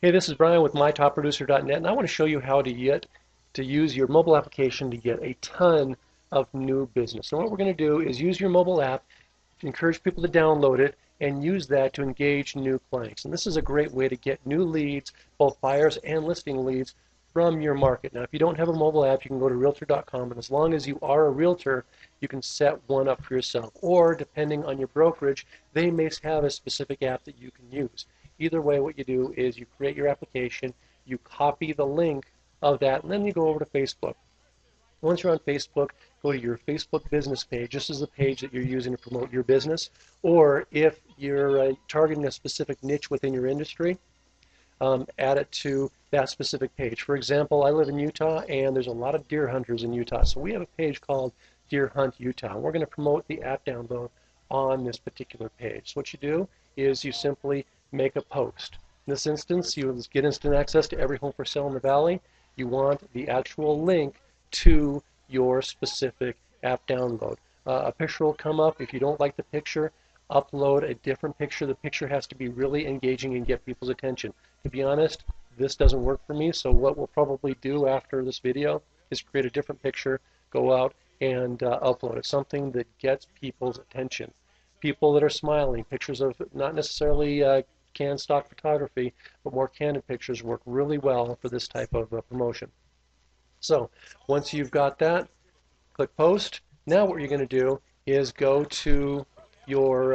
Hey, this is Brian with MyTopProducer.net, and I want to show you how to use your mobile application to get a ton of new business. And what we're going to do is use your mobile app, encourage people to download it, and use that to engage new clients. And this is a great way to get new leads, both buyers and listing leads, from your market. Now, if you don't have a mobile app, you can go to Realtor.com, and as long as you are a realtor, you can set one up for yourself. Or, depending on your brokerage, they may have a specific app that you can use. Either way, what you do is you create your application, you copy the link of that, and then you go over to Facebook. Once you're on Facebook, go to your Facebook business page. This is the page that you're using to promote your business. Or if you're targeting a specific niche within your industry, add it to that specific page. For example, I live in Utah, and there's a lot of deer hunters in Utah. So we have a page called Deer Hunt Utah. And we're going to promote the app download on this particular page. So what you do is you simply make a post. In this instance, you get instant access to every home for sale in the valley. You want the actual link to your specific app download. A picture will come up. If you don't like the picture, upload a different picture. The picture has to be really engaging and get people's attention. To be honest, this doesn't work for me, so what we'll probably do after this video is create a different picture, go out and upload it. Something that gets people's attention. People that are smiling, pictures of not necessarily canned stock photography, but more candid pictures work really well for this type of promotion. So once you've got that, click post. Now what you're going to do is go to your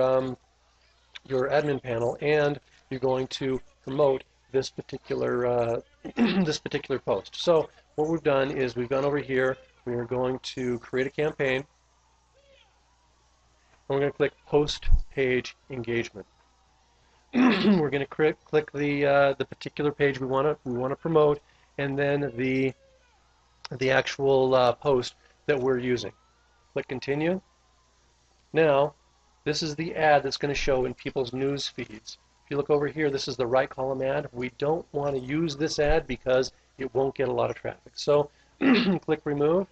admin panel, and you're going to promote this particular this particular post. So what we've done is we've gone over here. We are going to create a campaign, and we're going to click Post Page Engagement. We're going to click the particular page we want to promote, and then the actual post that we're using. Click Continue. Now, this is the ad that's going to show in people's news feeds. If you look over here, this is the right column ad. We don't want to use this ad because it won't get a lot of traffic. So click Remove.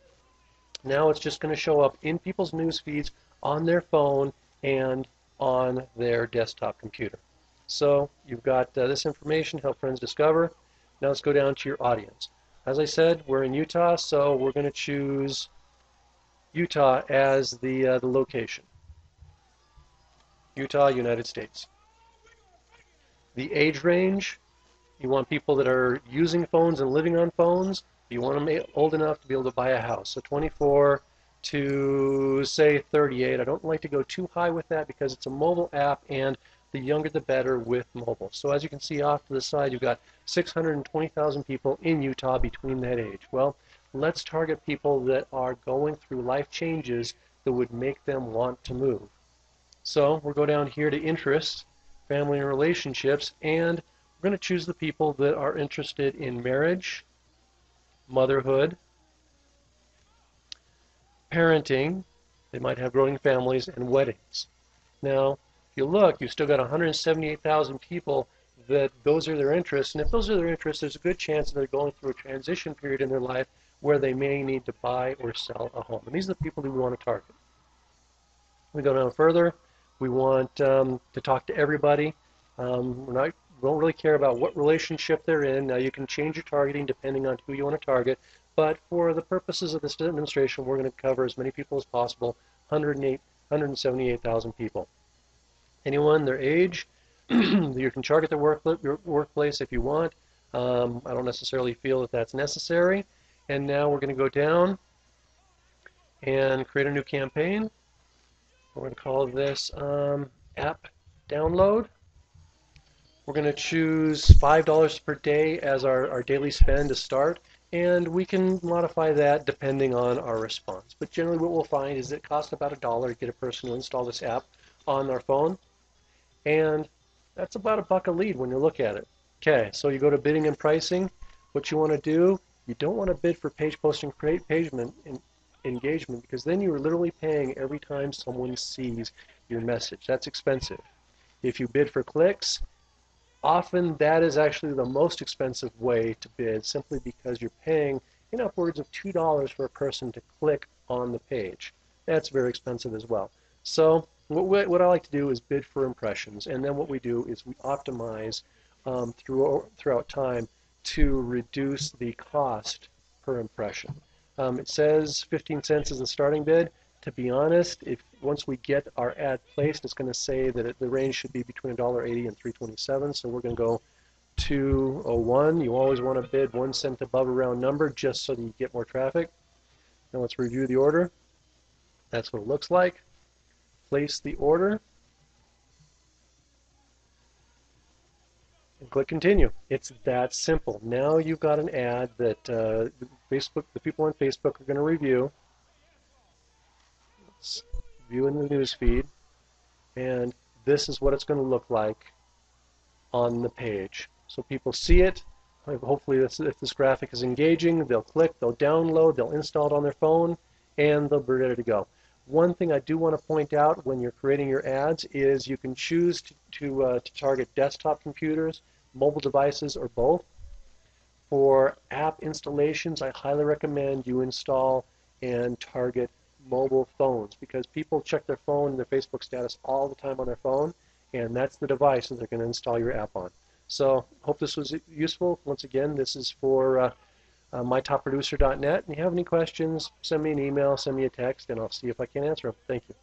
Now it's just going to show up in people's news feeds on their phone and on their desktop computer. So you've got this information, help friends discover. Now let's go down to your audience. As I said, we're in Utah, so we're going to choose Utah as the location. Utah, United States. The age range, you want people that are using phones and living on phones. You want them old enough to be able to buy a house. So 24 to, say, 38. I don't like to go too high with that because it's a mobile app, and the younger the better with mobile. So as you can see off to the side, you've got 620,000 people in Utah between that age. Well, let's target people that are going through life changes that would make them want to move. So we'll go down here to interests, family and relationships, and we're going to choose the people that are interested in marriage, motherhood, parenting. They might have growing families, and weddings. Now, if you look, you've still got 178,000 people that those are their interests, and if those are their interests, there's a good chance that they're going through a transition period in their life where they may need to buy or sell a home. And these are the people that we want to target. We go down further. We want to talk to everybody. We don't really care about what relationship they're in. Now you can change your targeting depending on who you want to target, but for the purposes of this demonstration, we're going to cover as many people as possible, 178,000 people. Anyone, their age, you can target your workplace if you want. I don't necessarily feel that that's necessary. And now we're going to go down and create a new campaign. We're going to call this app download. We're going to choose $5 per day as our daily spend to start, and we can modify that depending on our response. But generally what we'll find is it costs about $1 to get a person to install this app on their phone, and that's about $1 a lead when you look at it. Okay, so you go to bidding and pricing. What you want to do, you don't want to bid for page posting engagement, because then you're literally paying every time someone sees your message. That's expensive. If you bid for clicks, often that is actually the most expensive way to bid, simply because you're paying upwards of $2 for a person to click on the page. That's very expensive as well. So what I like to do is bid for impressions, and then what we do is we optimize throughout time to reduce the cost per impression. It says 15 cents is the starting bid. To be honest, if once we get our ad placed, it's going to say that the range should be between $1.80 and $3.27. So we're going to go 201. You always want to bid 1 cent above a round number just so that you get more traffic. Now let's review the order. That's what it looks like. Place the order and click continue. It's that simple. Now you've got an ad that the people on Facebook are going to review. It's viewing the news feed, and this is what it's going to look like on the page. So people see it. Hopefully if this graphic is engaging, they'll click, they'll download, they'll install it on their phone, and they'll be ready to go. One thing I do want to point out when you're creating your ads is you can choose to target desktop computers, mobile devices, or both. For app installations, I highly recommend you install and target mobile phones because people check their phone and their Facebook status all the time on their phone, and that's the device that they're going to install your app on. So hope this was useful. Once again, this is for mytopproducer.net. And if you have any questions, send me an email, send me a text, and I'll see if I can answer them. Thank you.